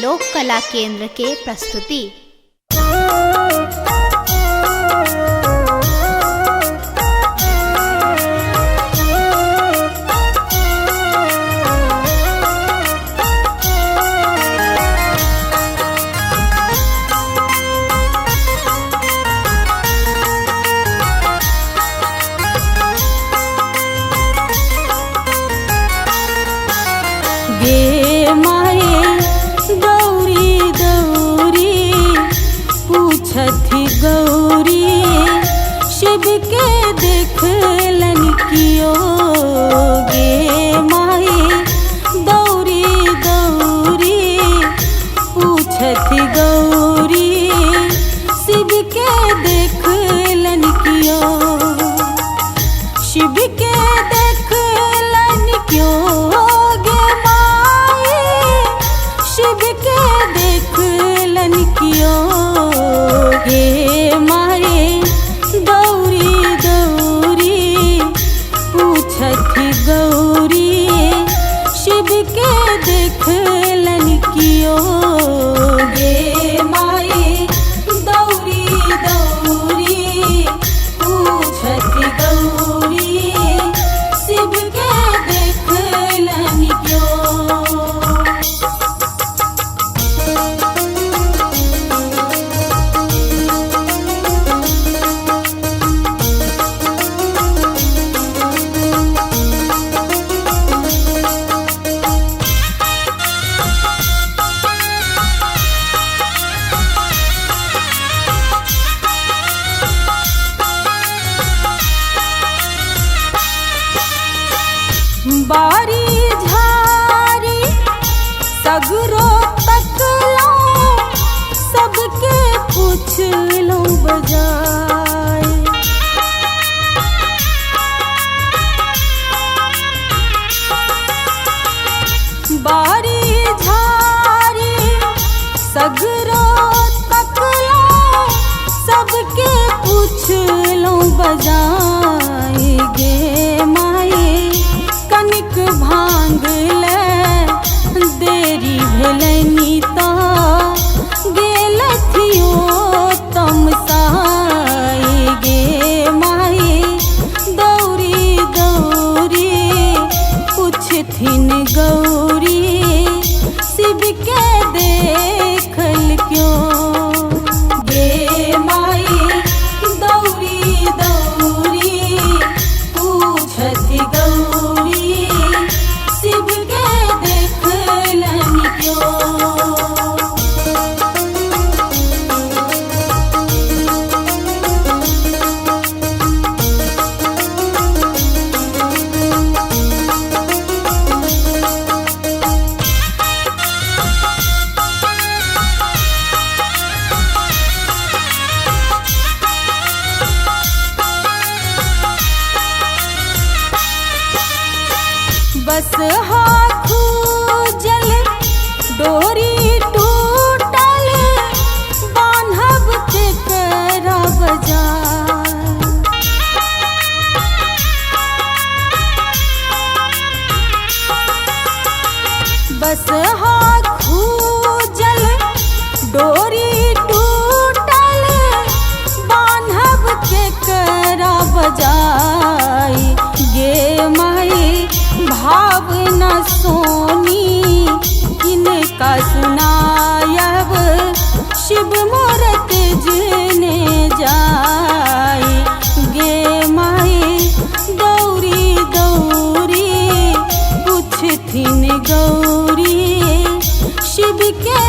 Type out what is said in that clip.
लोक कला केंद्र के प्रस्तुति। गे माए दौरी दौरी पूछथी गौरी शिव के देखलन कियो। गे माए दौरी दौरी पूछथी गौरी शिव के देखलन कियो। शिव के देखलन क्यों शिव के देखलन कियो। गे मारे दौरी दौरी पूछथी गौरी शिव के देखलन कियो। गे माए दौरी दौरी पूछथी गौरी शिव के देखलन कियो। बारी झारी सगरो तकलो सबके पूछलो बजाय। बारी झारी सगरो तकलो सबके पूछलो बजाय। गे माए कनिक भांग ले देरी भेलनी ता गेलथियो तमसाई। गे माए दौरी दौरी पूछथिन गौरी शिव के देखल क्यों। गे माए दौरी दौरी पूछथी गौरी शिव के देखलन क्यों। बस हाखू जल डोरी टूटल बान्हब तेकरा बजार। बस हाखू जल डोरी टूटल बान्हब तेकरा बजाय। गे माए भाव न सोनी किनका सुनायब शिव मूरत जने जाय। गे माए दौरी दौरी पूछथिन गौरी शिव के